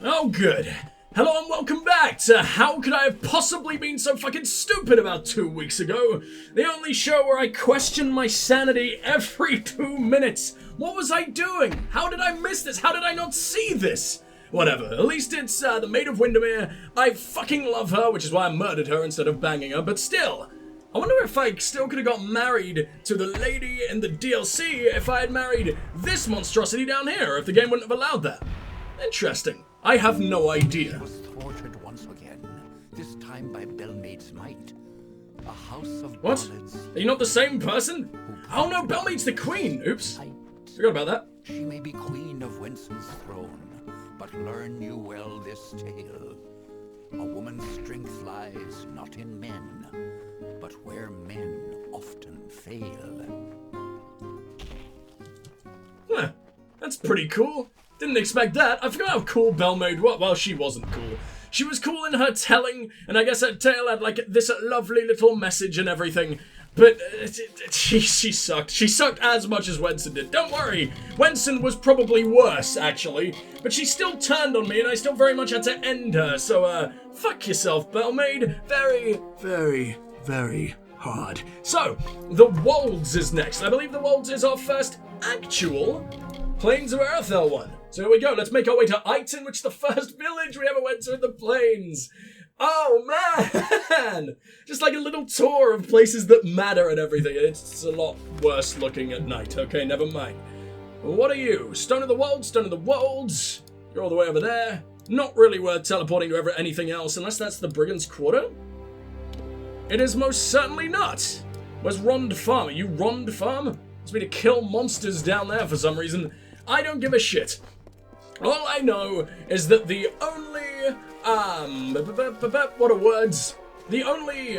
Oh, good. Hello and welcome back to How Could I Have Possibly Been So Fucking Stupid About 2 weeks ago? The only show where I question my sanity every 2 minutes. What was I doing? How did I miss this? How did I not see this? Whatever, at least it's the Maid of Windermere. I fucking love her, which is why I murdered her instead of banging her, but still. I wonder if I still could have got married to the lady in the DLC if I had married this monstrosity down here, if the game wouldn't have allowed that. Interesting. I have no idea. She was thwarted once again, this time by Bellmaid's might. A house of What? ballads. Are you not the same person? Oh no, Bellmaid's the queen. Oops. Forgot about that. She may be queen of Winston's throne, but learn you well this tale. A woman's strength lies not in men, but where men often fail. Huh. That's pretty cool. Didn't expect that. I forgot how cool Bellmaid was. Well, she wasn't cool. She was cool in her telling, and I guess her tale had like this lovely little message and everything. But she sucked. She sucked as much as Wenson did. Don't worry. Wenson was probably worse, actually. But she still turned on me, and I still very much had to end her. So, fuck yourself, Bellmaid. Very, very, very hard. So, the Wolds is next. I believe the Wolds is our first actual Plains of Earthel one. So here we go, let's make our way to Eighton, which is the first village we ever went to in the Plains. Oh man! Just like a little tour of places that matter and everything. It's a lot worse looking at night. Okay, never mind. What are you? Stone of the Wolds, Stone of the Wolds. You're all the way over there. Not really worth teleporting to ever anything else, unless that's the Brigand's Quarter. It is most certainly not. Where's Rond Farm? Are you Rond Farm? It's me to kill monsters down there for some reason. I don't give a shit. All I know is that the only, what are words? The only,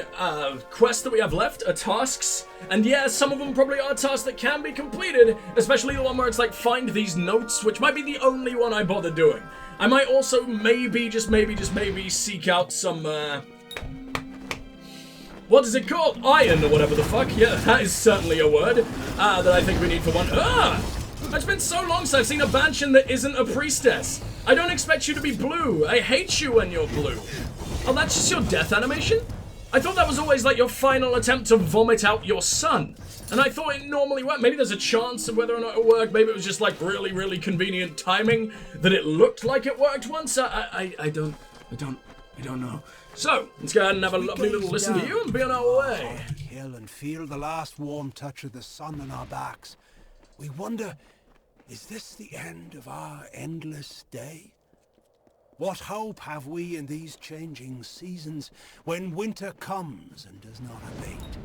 quests that we have left are tasks. And yeah, some of them probably are tasks that can be completed, especially the one where it's like, find these notes, which might be the only one I bother doing. I might also maybe, just maybe, seek out some, what is it called? Iron or whatever the fuck. Yeah, that is certainly a word, that I think we need for one. It's been so long since I've seen a Banshin that isn't a priestess. I don't expect you to be blue. I hate you when you're blue. Oh, that's just your death animation? I thought that was always like your final attempt to vomit out your son. And I thought it normally worked. Maybe there's a chance of whether or not it worked. Maybe it was just like really, really convenient timing that it looked like it worked once. I don't know. So, let's go ahead and have a lovely little listen to you and be on our way. Hill and feel the last warm touch of the sun on our backs. We wonder, is this the end of our endless day? What hope have we in these changing seasons when winter comes and does not abate?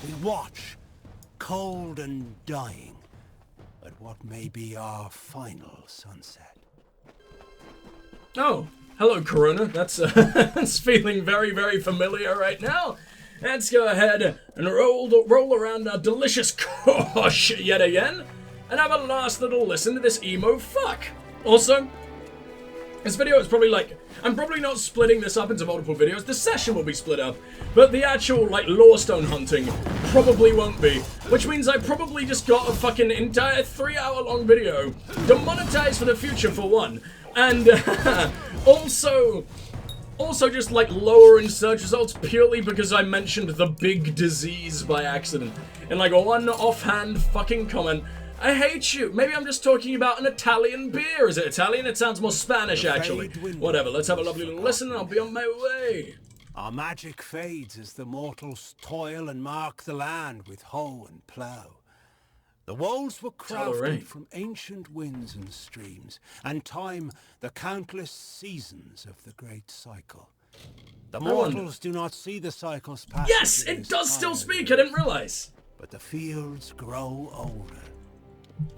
We watch, cold and dying, at what may be our final sunset. Oh, hello Corona. That's, that's feeling very, very familiar right now. Let's go ahead and roll around our delicious kosh yet again. And have a last little listen to this emo fuck. Also, this video is probably like, I'm probably not splitting this up into multiple videos. The session will be split up, but the actual like lorestone hunting probably won't be. Which means I probably just got a fucking entire 3-hour-long video demonetized for the future for one. And also just like lower in search results purely because I mentioned the big disease by accident. In like one offhand fucking comment. I hate you. Maybe I'm just talking about an Italian beer. Is it Italian? It sounds more Spanish, actually. Whatever, let's have a lovely little listen and I'll be on my way. Our magic fades as the mortals toil and mark the land with hoe and plough. The walls were crafted from ancient winds and streams, and time the countless seasons of the great cycle. The mortals do not see the cycles pass. Yes, it does still speak. I didn't realize. But the fields grow older.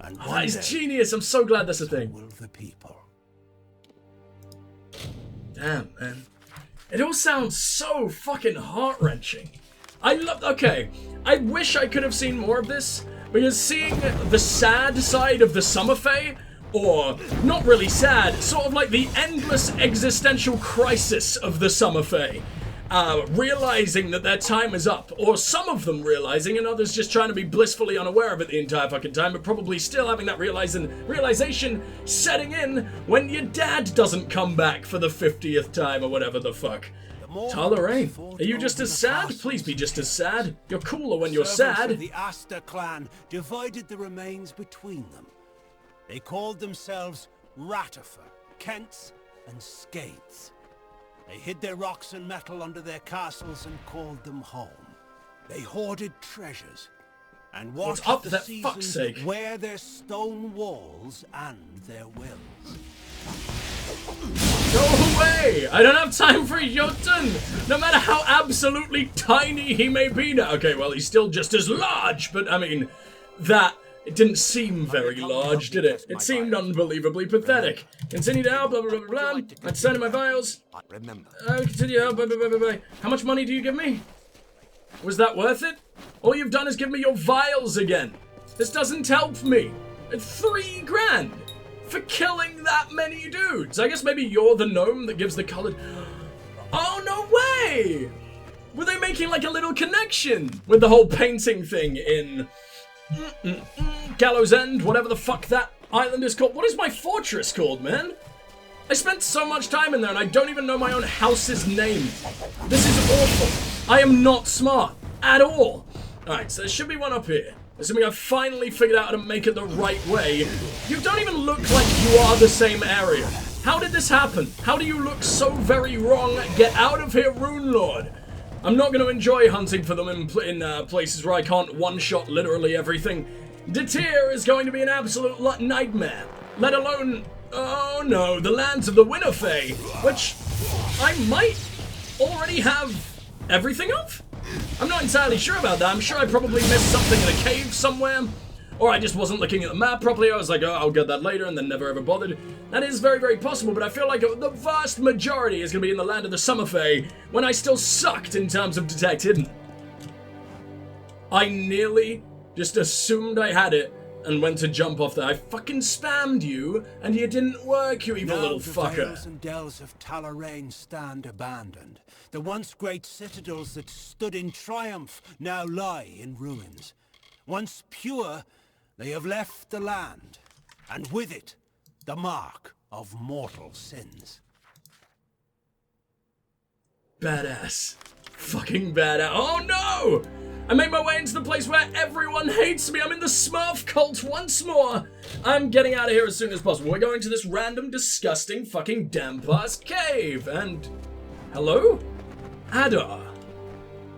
And that is genius. I'm so glad that's a thing. Will the people. Damn, man. It all sounds so fucking heart-wrenching. Okay, I wish I could have seen more of this, because seeing the sad side of the Summerfey, or not really sad, sort of like the endless existential crisis of the Summerfey, realizing that their time is up, or some of them realizing, and others just trying to be blissfully unaware of it the entire fucking time, but probably still having that realization setting in when your dad doesn't come back for the 50th time or whatever the fuck. Talarain, are you just as sad? Please be just as sad. You're cooler when you're sad. Of the Aster clan divided the remains between them. They called themselves Ratifer, Kents, and Skates. They hid their rocks and metal under their castles and called them home. They hoarded treasures and watched up, the for that fuck's sake? seasons wear their stone walls and their wills. Go away! I don't have time for Jotun! No matter how absolutely tiny he may be now. Okay, well, he's still just as large, but I mean, it didn't seem very large, did it? It seemed unbelievably pathetic. Continue now, blah, blah, blah, blah, blah. I'd send in my vials. Continue, blah, blah, blah, blah, blah. How much money do you give me? Was that worth it? All you've done is give me your vials again. This doesn't help me. 3 grand for killing that many dudes. I guess maybe you're the gnome that gives the colored... Oh, no way! Were they making like a little connection with the whole painting thing in... Gallows End, whatever the fuck that island is called. What is my fortress called, man? I spent so much time in there and I don't even know my own house's name. This is awful. I am not smart at all. Alright, so there should be one up here. Assuming I've finally figured out how to make it the right way. You don't even look like you are the same area. How did this happen? How do you look so very wrong? Get out of here, Rune Lord. I'm not going to enjoy hunting for them in places where I can't one-shot literally everything. Detir is going to be an absolute nightmare. Let alone, oh no, the lands of the Winterfey, which I might already have everything of? I'm not entirely sure about that. I'm sure I probably missed something in a cave somewhere. Or I just wasn't looking at the map properly. I was like, oh, I'll get that later, and then never ever bothered. That is very, very possible, but I feel like the vast majority is going to be in the land of the Summerfey, when I still sucked in terms of Detect Hidden. I nearly just assumed I had it and went to jump off there. I fucking spammed you, and you didn't work, you evil little fucker. The vales and dells of Talarain stand abandoned. The once great citadels that stood in triumph now lie in ruins. Once pure, they have left the land, and with it, the mark of mortal sins. Badass. Fucking badass. Oh no! I made my way into the place where everyone hates me. I'm in the Smurf cult once more. I'm getting out of here as soon as possible. We're going to this random, disgusting, fucking damp-ass cave. And... hello? Adar.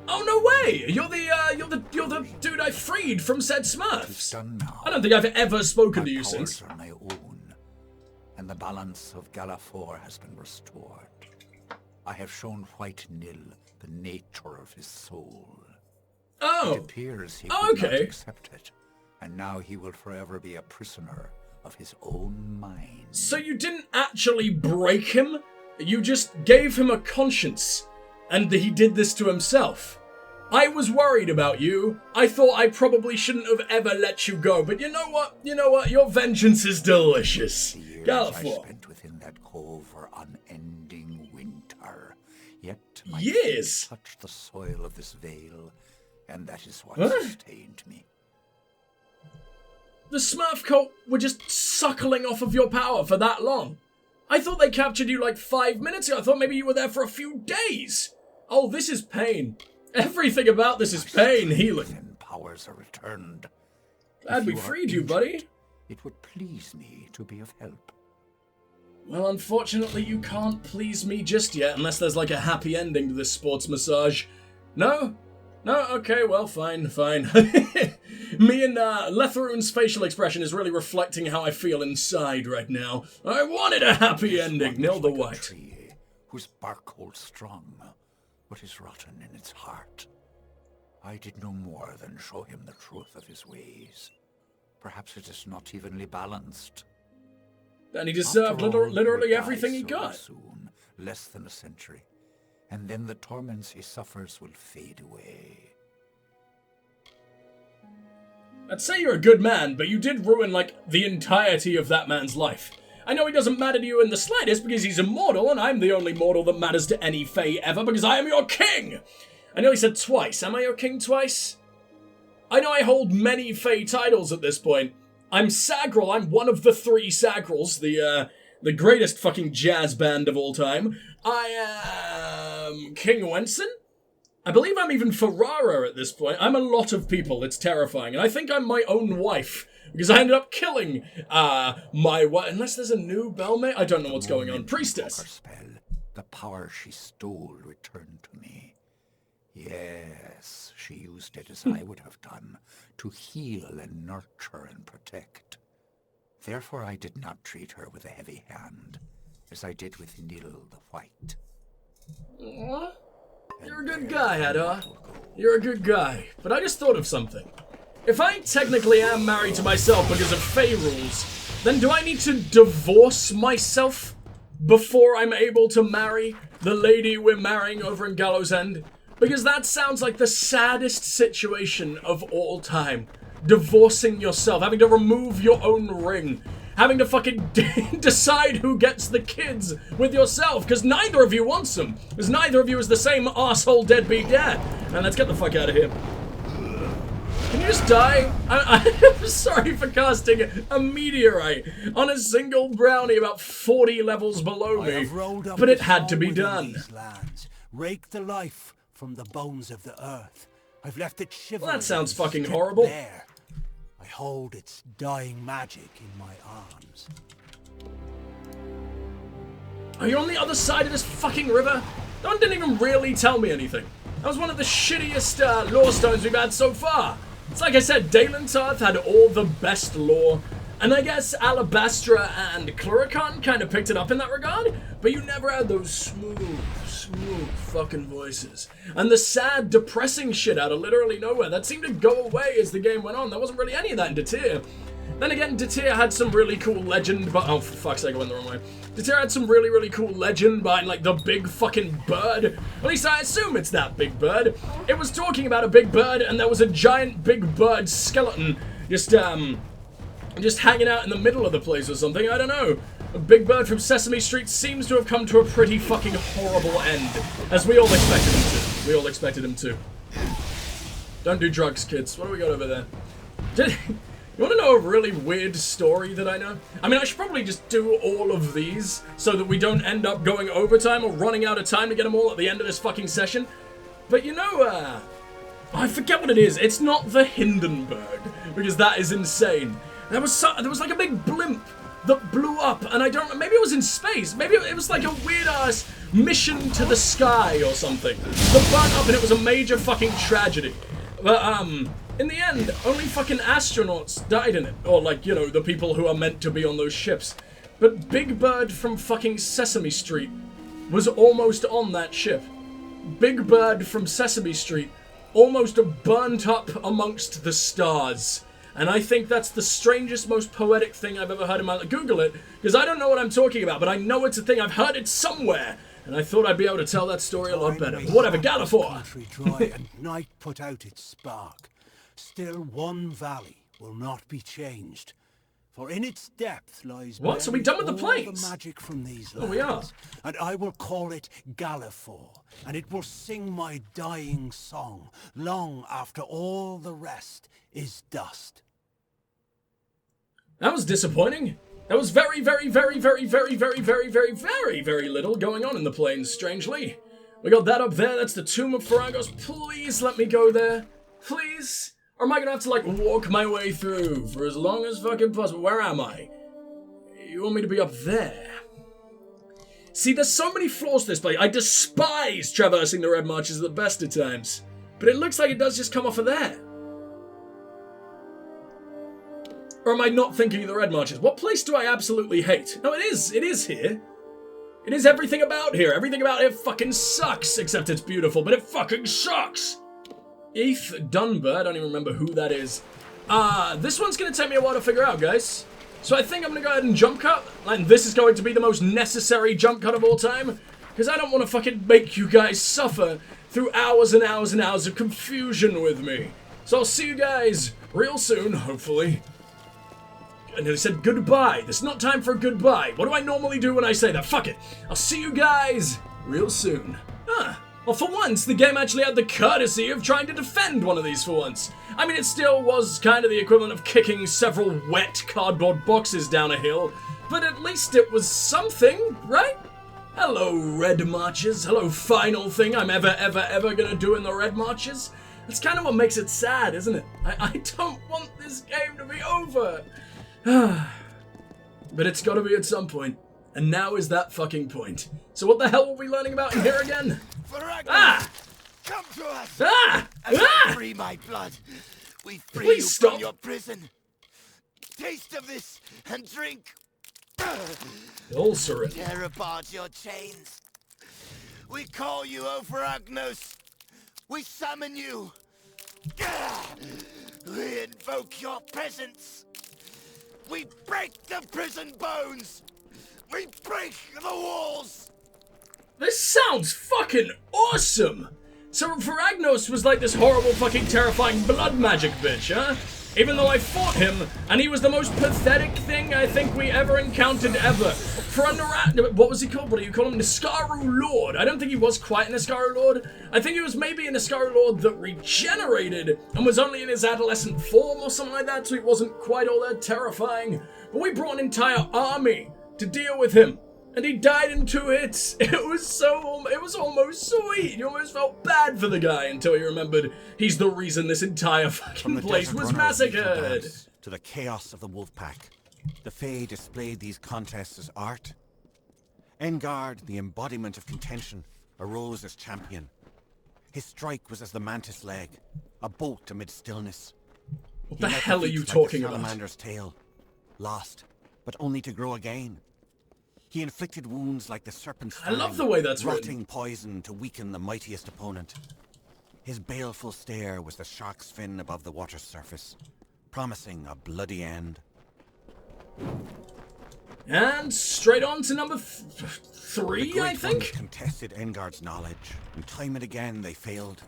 Oh, no way! You're the dude I freed from said Smurfs. I don't think I've ever spoken to you since. Are my own, and the balance of Galafor has been restored. I have shown White Nil the nature of his soul. Oh. It appears he could not okay. accept it, and now he will forever be a prisoner of his own mind. So you didn't actually break him? You just gave him a conscience, and he did this to himself. I was worried about you. I thought I probably shouldn't have ever let you go, but you know what? You know what? Your vengeance is delicious. The years Galafor. I spent within that cove were unending winter, yet my Years? feet touched the soil of this vale, and that is what Huh? sustained me. The Smurf cult were just suckling off of your power for that long. I thought they captured you like 5 minutes ago. I thought maybe you were there for a few days. Oh, this is pain. Everything about this is pain, healing. Then powers are returned. Glad If we you are freed you, injured, buddy. It would please me to be of help. Well, unfortunately, you can't please me just yet, unless there's like a happy ending to this sports massage. No? No? Okay, well, fine, fine. Me and Letharune's facial expression is really reflecting how I feel inside right now. I wanted a happy ending, Nil the Like a White. tree whose bark holds strong, but is rotten in its heart. I did no more than show him the truth of his ways. Perhaps it is not evenly balanced. And he deserved After all, literally he will everything die he so got. Soon, less than a century, and then the torments he suffers will fade away. I'd say you're a good man, but you did ruin, like, the entirety of that man's life. I know he doesn't matter to you in the slightest because he's immortal, and I'm the only mortal that matters to any fae ever because I am your king! I know he said twice. Am I your king twice? I know I hold many fae titles at this point. I'm Sagrel. I'm one of the 3 Sagrels, the greatest fucking jazz band of all time. I am King Wenson? I believe I'm even Ferrara at this point. I'm a lot of people. It's terrifying. And I think I'm my own wife. Because I ended up killing, my wife. Unless there's a new bellmate? I don't know what's going on. Priestess. Spell, the power she stole returned to me. Yes, she used it as I would have done, to heal and nurture and protect. Therefore I did not treat her with a heavy hand, as I did with Nil the White. Aww. You're a good guy, Hadar. You're a good guy. But I just thought of something. If I technically am married to myself because of Fae rules, then do I need to divorce myself before I'm able to marry the lady we're marrying over in Gallows End? Because that sounds like the saddest situation of all time. Divorcing yourself, having to remove your own ring, having to fucking decide who gets the kids with yourself, because neither of you wants them, because neither of you is the same asshole deadbeat dad. And let's get the fuck out of here. Can you just die? I'm sorry for casting a meteorite on a single brownie about 40 levels below me, but it had to be done. Rake the life from the bones of the earth. I've left it shivering. Well, that sounds fucking horrible. Bare. I hold its dying magic in my arms. Are you on the other side of this fucking river? That one didn't even really tell me anything. That was one of the shittiest lore stones we've had so far. It's like I said, Dalentarth had all the best lore, and I guess Alabastra and Cluricon kind of picked it up in that regard, but you never had those smooth fucking voices. And the sad, depressing shit out of literally nowhere, that seemed to go away as the game went on. There wasn't really any of that in Datir. Then again, Datir had some really cool legend, but oh, for fuck's sake, I went the wrong way. Datir had some really cool legend behind, like, the big fucking bird. At least I assume it's that big bird. It was talking about a big bird, and there was a giant big bird skeleton just hanging out in the middle of the place or something, I don't know. A big bird from Sesame Street seems to have come to a pretty fucking horrible end, as we all expected him to. We all expected him to. Don't do drugs, kids. What do we got over there? You want to know a really weird story that I know? I mean, I should probably just do all of these so that we don't end up going overtime or running out of time to get them all at the end of this fucking session. But you know, I forget what it is. It's not the Hindenburg, because that is insane. There was like a big blimp that blew up, and I don't, maybe it was in space. Maybe it was like a weird-ass mission to the sky or something that burnt up, and it was a major fucking tragedy. But, in the end, only fucking astronauts died in it. Or, like, you know, the people who are meant to be on those ships. But Big Bird from fucking Sesame Street was almost on that ship. Big Bird from Sesame Street almost burnt up amongst the stars. And I think that's the strangest, most poetic thing I've ever heard in my life. Google it, because I don't know what I'm talking about, but I know it's a thing. I've heard it somewhere. And I thought I'd be able to tell that story a lot better. But whatever, Galafor! Dry and night put out its spark. Still one valley will not be changed, for in its depth lies what? So we done with the plains? The magic from these lands, oh, we are. And I will call it Galafor, and it will sing my dying song long after all the rest is dust. That was disappointing. There was very little going on in the plains, strangely. We got that up there. That's the Tomb of Faragos. Please let me go there. Please. Or am I gonna have to, like, walk my way through for as long as fucking possible? Where am I? You want me to be up there? See, there's so many flaws to this place. I despise traversing the Red Marches at the best of times. But it looks like it does just come off of there. Or am I not thinking of the Red Marches? What place do I absolutely hate? No, it is here. It is everything about here. Everything about it fucking sucks, except it's beautiful, but it fucking sucks. Eith Dunbar, I don't even remember who that is. This one's gonna take me a while to figure out, guys. So I think I'm gonna go ahead and jump cut, and this is going to be the most necessary jump cut of all time, because I don't want to fucking make you guys suffer through hours and hours and hours of confusion with me. So I'll see you guys real soon, hopefully. And I said goodbye. This is not time for a goodbye. What do I normally do when I say that? Fuck it. I'll see you guys real soon. Well, for once, the game actually had the courtesy of trying to defend one of these for once. I mean, it still was kind of the equivalent of kicking several wet cardboard boxes down a hill, but at least it was something, right? Hello, Red Marches. Hello, final thing I'm ever gonna do in the Red Marches. That's kind of what makes it sad, isn't it? I don't want this game to be over. But it's gotta be at some point. And now is that fucking point. So what the hell were we learning about in here again? Come to us! As I free my blood, we free Please you stop. from your prison. Taste of this and drink. Ulcer it. Tear apart your chains. We call you Ophragnos. We summon you. We invoke your presence. We break the prison bones. We break the walls. This sounds fucking awesome! So Ophragnos was like this horrible fucking terrifying blood magic bitch, huh? Even though I fought him, and he was the most pathetic thing I think we ever encountered ever. For a what was he called? What do you call him? Niskaru Lord. I don't think he was quite an Niskaru Lord. I think he was maybe an Niskaru Lord that regenerated and was only in his adolescent form or something like that, so he wasn't quite all that terrifying. But we brought an entire army to deal with him. And he died in 2 hits. It was almost sweet. You almost felt bad for the guy until you remembered he's the reason this entire fucking place was massacred. To the chaos of the wolf pack, the Fae displayed these contests as art. Engard, the embodiment of contention, arose as champion. His strike was as the mantis leg, a bolt amid stillness. What the hell are you talking about? Salamander's tail, lost, but only to grow again. He inflicted wounds like the serpent's I love the way that's rotting written. poison to weaken the mightiest opponent. His baleful stare was the shark's fin above the water's surface, promising a bloody end. And straight on to number 3, I think? Ones contested Engard's knowledge, and time and again they failed.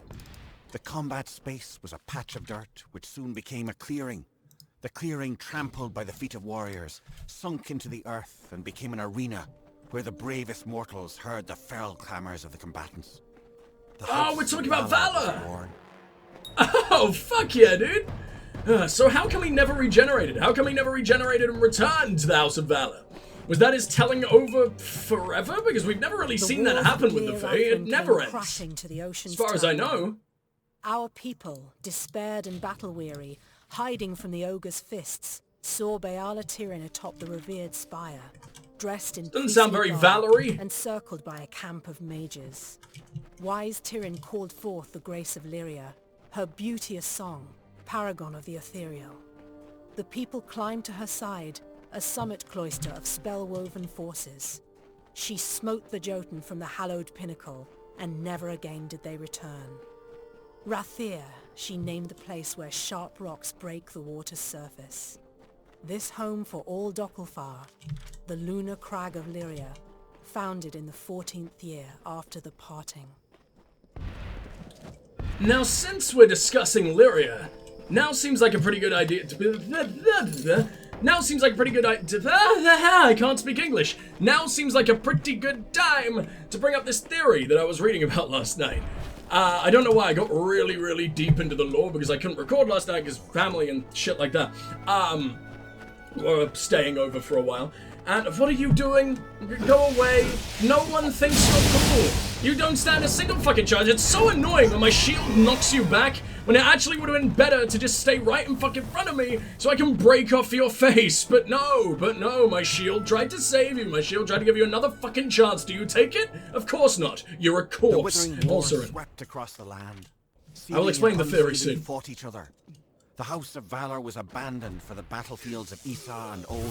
The combat space was a patch of dirt, which soon became a clearing. The clearing, trampled by the feet of warriors, sunk into the earth and became an arena where the bravest mortals heard the feral clamors of the combatants. Oh, we're talking about Valor! Oh, fuck yeah, dude! So how come he never regenerated? How come he never regenerated and returned to the House of Valor? Was that his telling over forever? Because we've never really seen that happen with the Fae. It never ends. As far as I know. Our people, despaired and battle-weary, hiding from the ogre's fists, saw Baala Tirin atop the revered spire, dressed in Doesn't sound very garb, Valerie. encircled by a camp of mages. Wise Tirin called forth the grace of Lyria, her beauteous song, paragon of the ethereal. The people climbed to her side, a summit cloister of spell-woven forces. She smote the Jotun from the hallowed pinnacle, and never again did they return. Rathir, she named the place where sharp rocks break the water's surface. This home for all Dokkulfar, the lunar crag of Lyria, founded in the 14th year after the parting. Now, since we're discussing Lyria, now seems like a pretty good idea Now seems like a pretty good I can't speak English. Now seems like a pretty good time to bring up this theory that I was reading about last night. I don't know why I got really deep into the lore because I couldn't record last night because family and shit like that. Were staying over for a while. And what are you doing? Go away. No one thinks you're cool. You don't stand a single fucking chance. It's so annoying when my shield knocks you back when it actually would have been better to just stay right in fucking front of me so I can break off your face. But no, my shield tried to save you. My shield tried to give you another fucking chance. Do you take it? Of course not. You're a corpse. The withering war Also, swept across the land. I will explain the theory soon. Fought each other. The House of Valor was abandoned for the battlefields of Isa and Ol.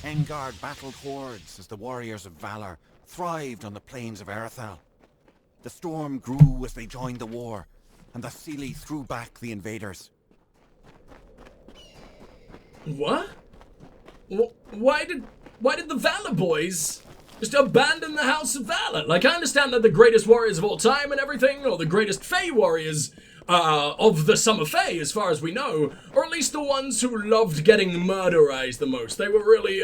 Engard battled hordes as the warriors of Valor thrived on the plains of Erethal. The storm grew as they joined the war, and the Seelie threw back the invaders. What? Why did the Valor boys just abandon the House of Valor? Like, I understand they're the greatest warriors of all time and everything, or the greatest Fae warriors of the Summer Fae, as far as we know, or at least the ones who loved getting murderized the most. They were really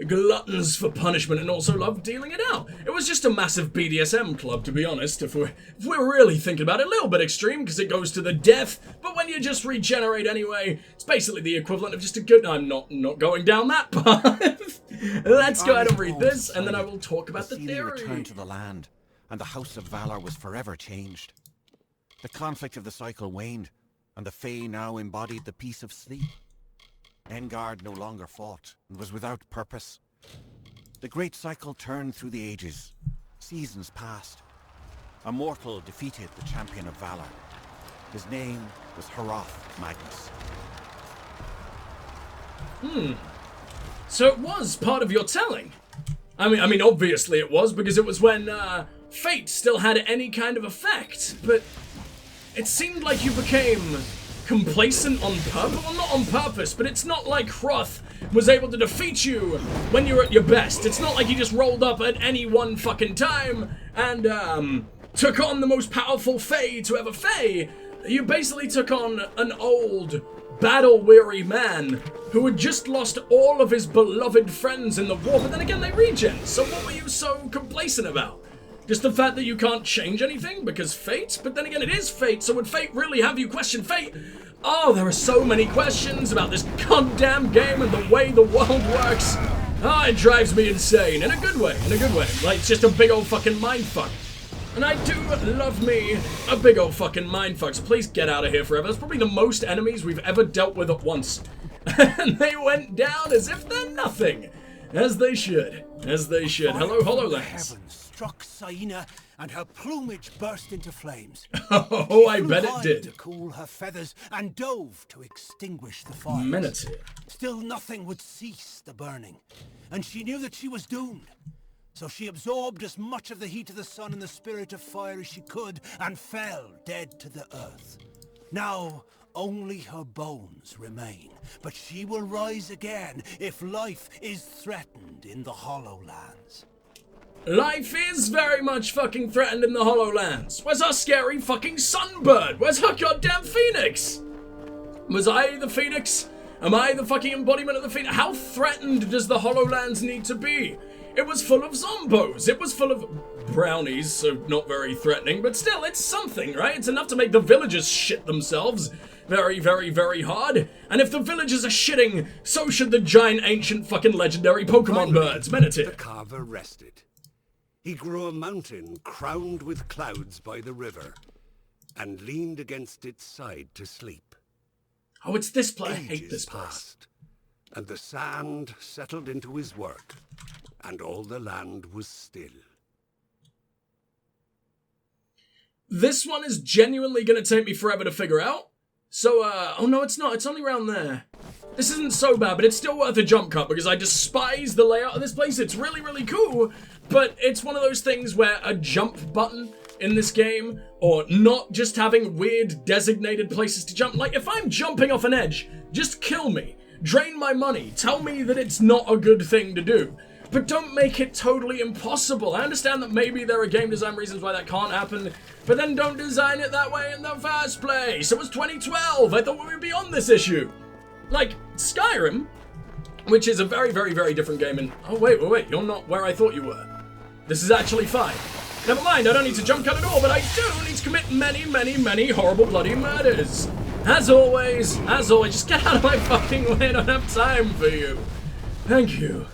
gluttons for punishment and also loved dealing it out. It was just a massive BDSM club, to be honest, if we're really thinking about it. A little bit extreme because it goes to the death, but when you just regenerate anyway, it's basically the equivalent of just a good... I'm not going down that path. Let's go ahead and read this, and then I will talk about the theory. Returned to the land, and the House of Valor was forever changed. The conflict of the cycle waned, and the Fae now embodied the peace of sleep. Engard no longer fought, and was without purpose. The great cycle turned through the ages. Seasons passed. A mortal defeated the champion of Valor. His name was Heroth Magnus. So it was part of your telling. I mean, obviously it was, because it was when fate still had any kind of effect, but it seemed like you became complacent on purpose. Well, not on purpose, but it's not like Hroth was able to defeat you when you were at your best. It's not like he just rolled up at any one fucking time and took on the most powerful Fae to ever Fae. You basically took on an old, battle-weary man who had just lost all of his beloved friends in the war, but then again they regen. So what were you so complacent about? Just the fact that you can't change anything because fate? But then again, it is fate, so would fate really have you question fate? Oh, there are so many questions about this goddamn game and the way the world works. Oh, it drives me insane. In a good way, in a good way. Like, it's just a big old fucking mindfuck. And I do love me a big old fucking mindfuck, so please get out of here forever. That's probably the most enemies we've ever dealt with at once. And they went down as if they're nothing. As they should. As they should. Hello, HoloLens. Struck Saina, and her plumage burst into flames. Oh, I bet it did. To cool her feathers and dove to extinguish the fire. Menacing. Still nothing would cease the burning, and she knew that she was doomed. So she absorbed as much of the heat of the sun and the spirit of fire as she could, and fell dead to the earth. Now only her bones remain, but she will rise again if life is threatened in the Hollowlands. Life is very much fucking threatened in the Hollowlands. Where's our scary fucking sunbird? Where's our goddamn phoenix? Was I the phoenix? Am I the fucking embodiment of the phoenix? How threatened does the Hollowlands need to be? It was full of zombos. It was full of brownies, so not very threatening, but still, it's something, right? It's enough to make the villagers shit themselves very, very, very hard. And if the villagers are shitting, so should the giant, ancient, fucking legendary Pokemon birds. Menacing. The carver rested. He grew a mountain crowned with clouds by the river, and leaned against its side to sleep. Oh, it's this place. I hate Ages this place. passed, and the sand settled into his work, and all the land was still. This one is genuinely going to take me forever to figure out. So, oh no, it's not. It's only around there. This isn't so bad, but it's still worth a jump cut because I despise the layout of this place. It's really, really cool, but it's one of those things where a jump button in this game, or not just having weird designated places to jump. Like, if I'm jumping off an edge, just kill me. Drain my money. Tell me that it's not a good thing to do. But don't make it totally impossible. I understand that maybe there are game design reasons why that can't happen, but then don't design it that way in the first place. It was 2012. I thought we would be on this issue. Like, Skyrim, which is a very, very, very different game, and... Oh, wait, you're not where I thought you were. This is actually fine. Never mind, I don't need to jump cut at all, but I do need to commit many, many, many horrible bloody murders. As always, just get out of my fucking way. I don't have time for you. Thank you.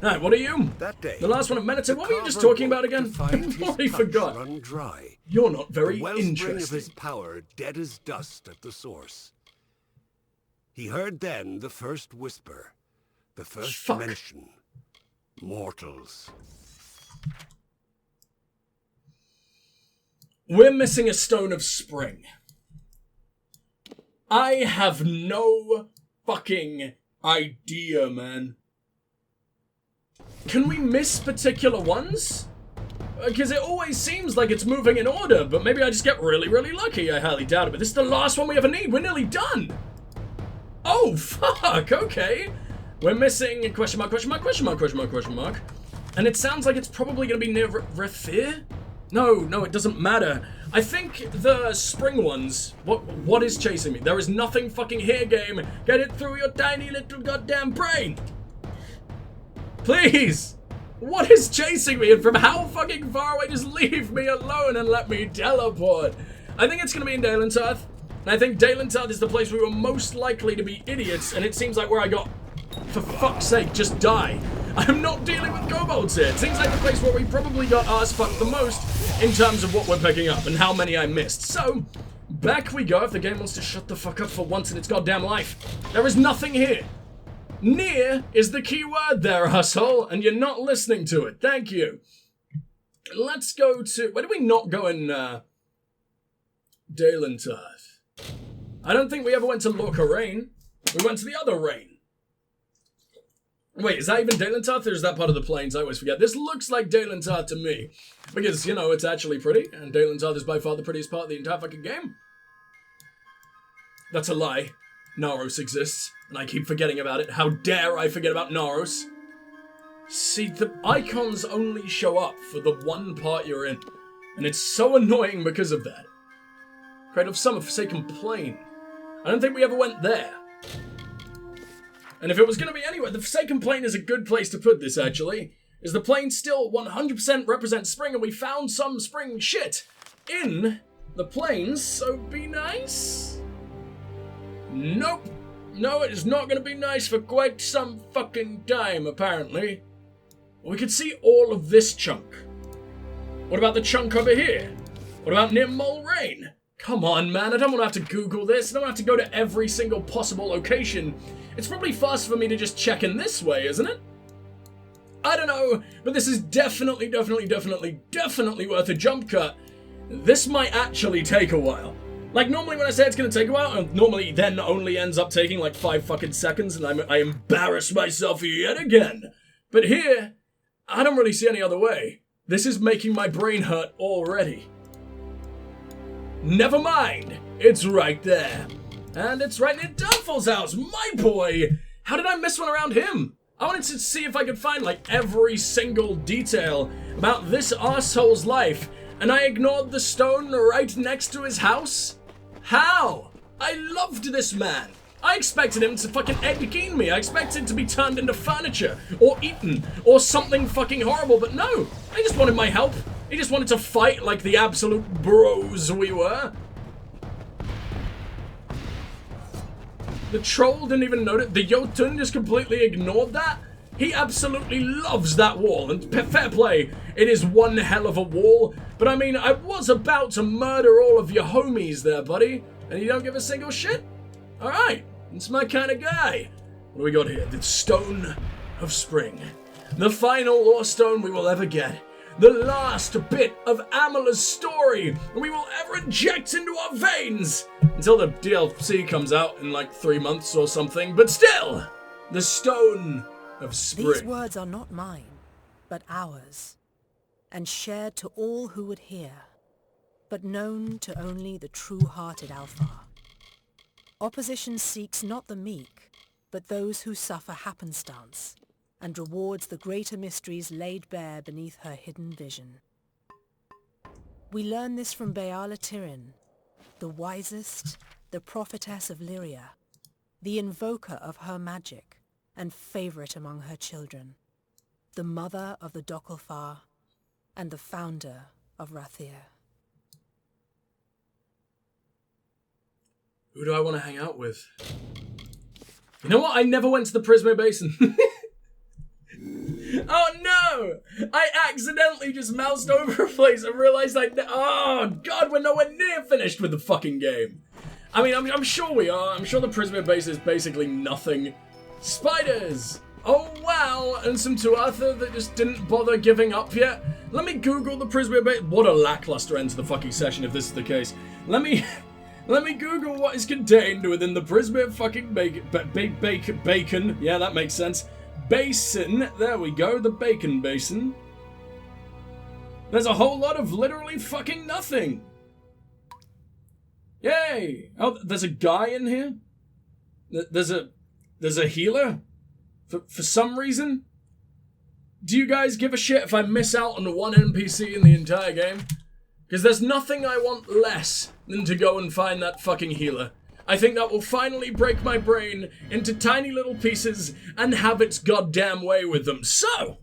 Alright, what are you? That day, the last one of Meditate. What were you just talking about again? I already forgot. Run dry. You're not very the wellspring interesting. of his power dead as dust at the source. He heard then the first whisper, the first mention. Mortals. We're missing a stone of spring. I have no fucking idea, man. Can we miss particular ones? Because it always seems like it's moving in order, but maybe I just get really, really lucky. I highly doubt it, but this is the last one we ever need. We're nearly done. Oh, fuck, okay. We're missing question mark, question mark, question mark, question mark, question mark. And it sounds like it's probably going to be near Rathir? No, it doesn't matter. I think the spring ones... What is chasing me? There is nothing fucking here, game. Get it through your tiny little goddamn brain. Please. What is chasing me? And from how fucking far away? Just leave me alone and let me teleport. I think it's going to be in Dalen Tarth. And I think Dalen Tarth is the place we were most likely to be idiots. And it seems like where I got... For fuck's sake, just die. I'm not dealing with kobolds here. It seems like the place where we probably got ass fucked the most in terms of what we're picking up and how many I missed. So, back we go if the game wants to shut the fuck up for once in its goddamn life. There is nothing here. Near is the key word there, asshole, and you're not listening to it. Thank you. Let's go to... Where did we not go in Dalen Tarth? I don't think we ever went to Lorca Rain. We went to the other Rain. Wait, is that even Dalen Tarth, or is that part of the plains? I always forget. This looks like Dalen Tarth to me. Because, you know, it's actually pretty, and Dalen Tarth is by far the prettiest part of the entire fucking game. That's a lie. Naros exists, and I keep forgetting about it. How dare I forget about Naros? See, the icons only show up for the one part you're in, and it's so annoying because of that. Cradle of Summer, Forsaken Plain. I don't think we ever went there. And if it was going to be anywhere, the Forsaken Plain is a good place to put this, actually. Is the plain still 100% represents spring, and we found some spring shit in the plains, so be nice? Nope. No, it is not going to be nice for quite some fucking time, apparently. We could see all of this chunk. What about the chunk over here? What about near Mulrain? Come on, man, I don't want to have to Google this. I don't have to go to every single possible location. It's probably faster for me to just check in this way, isn't it? I don't know, but this is definitely worth a jump cut. This might actually take a while. Like, normally when I say it's going to take a while, it normally then only ends up taking like 5 fucking seconds, and I embarrass myself yet again. But here, I don't really see any other way. This is making my brain hurt already. Never mind, it's right there. And it's right near Downfall's house, my boy! How did I miss one around him? I wanted to see if I could find, like, every single detail about this arsehole's life, and I ignored the stone right next to his house? How? I loved this man. I expected him to fucking Ed-Gein me. I expected to be turned into furniture, or eaten, or something fucking horrible, but no. He just wanted my help. He just wanted to fight like the absolute bros we were. The troll didn't even notice. The Jotun just completely ignored that. He absolutely loves that wall, and fair play, it is one hell of a wall. But I mean, I was about to murder all of your homies there, buddy, and you don't give a single shit? Alright, it's my kind of guy. What do we got here? The Stone of Spring. The final lore stone we will ever get. The last bit of Amalur's story we will ever inject into our veins. Until the DLC comes out in like 3 months or something, but still, the Stone of Spring. These words are not mine, but ours, and shared to all who would hear, but known to only the true-hearted Alfar. Opposition seeks not the meek, but those who suffer happenstance, and rewards the greater mysteries laid bare beneath her hidden vision. We learn this from Beala Tirin, the wisest, the prophetess of Lyria, the invoker of her magic, and favourite among her children, the mother of the Dokkalfar, and the founder of Rathir. Who do I want to hang out with? You know what? I never went to the Prisma Basin. Oh no! I accidentally just moused over a place and realized oh god, we're nowhere near finished with the fucking game. I mean, I'm sure we are. I'm sure the Prisma Base is basically nothing. Spiders! Oh wow! And some Tuatha that just didn't bother giving up yet. Let me Google the Prisma Base. What a lackluster end to the fucking session if this is the case. Let me Google what is contained within the Prisma fucking bacon. Yeah, that makes sense. Basin. There we go. The Bacon Basin. There's a whole lot of literally fucking nothing. Yay! Oh, there's a guy in here. There's a healer. For some reason. Do you guys give a shit if I miss out on one NPC in the entire game? Because there's nothing I want less than to go and find that fucking healer. I think that will finally break my brain into tiny little pieces and have its goddamn way with them. So,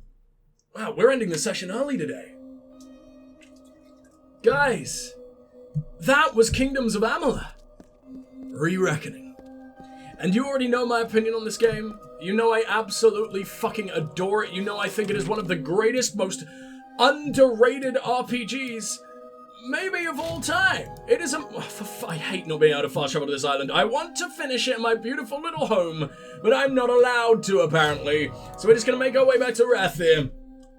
wow, we're ending the session early today. Guys, that was Kingdoms of Amalur Re-Reckoning. And you already know my opinion on this game. You know I absolutely fucking adore it. You know I think it is one of the greatest, most underrated RPGs maybe of all time. It is I hate not being able to fast travel to this island. I want to finish it in my beautiful little home, but I'm not allowed to, apparently. So we're just gonna make our way back to Rathir,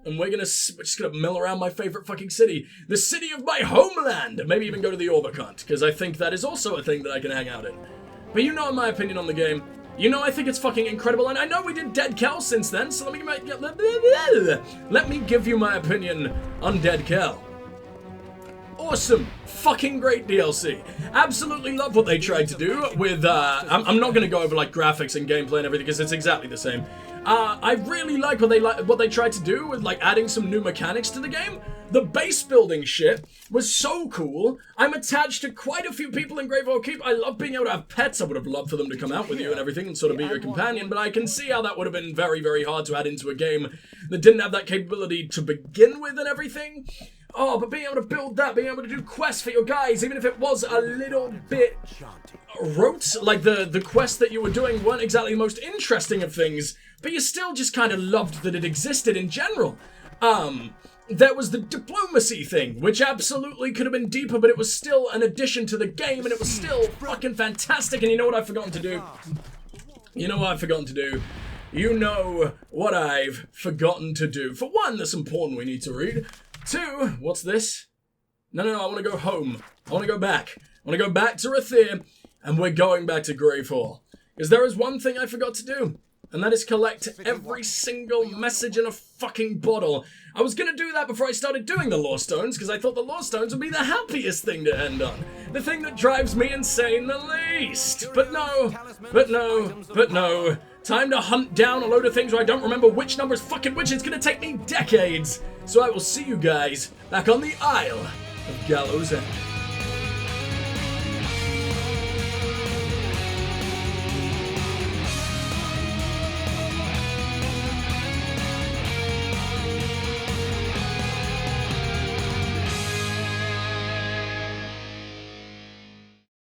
and we're just gonna mill around my favorite fucking city. The city of my homeland! Maybe even go to the Orbicont, because I think that is also a thing that I can hang out in. But you know my opinion on the game. You know I think it's fucking incredible, and I know we did Dead Cal since then, so let me give you my opinion on Dead Cal. Awesome, fucking great DLC. Absolutely love what they tried to do with, I'm not gonna go over like graphics and gameplay and everything because it's exactly the same. I really like what they tried to do with like adding some new mechanics to the game. The base building shit was so cool. I'm attached to quite a few people in Greyfall Keep. I love being able to have pets. I would have loved for them to come out with you and everything and sort of be your companion, but I can see how that would have been very, very hard to add into a game that didn't have that capability to begin with and everything. Oh, but being able to build that, being able to do quests for your guys, even if it was a little bit rote, like the quests that you were doing weren't exactly the most interesting of things, but you still just kind of loved that it existed in general. There was the diplomacy thing, which absolutely could have been deeper, but it was still an addition to the game, and it was still fucking fantastic. And you know what I've forgotten to do? You know what I've forgotten to do? You know what I've forgotten to do. For one, there's some porn we need to read. Two, what's this? No, I want to go home. I want to go back. I want to go back to Rathir, and we're going back to Greyfall. Because there is one thing I forgot to do, and that is collect every single message in a fucking bottle. I was going to do that before I started doing the Lore Stones, because I thought the Lore Stones would be the happiest thing to end on. The thing that drives me insane the least. But no. Time to hunt down a load of things where I don't remember which number's fucking which. It's going to take me decades. So I will see you guys back on the Isle of Gallows End.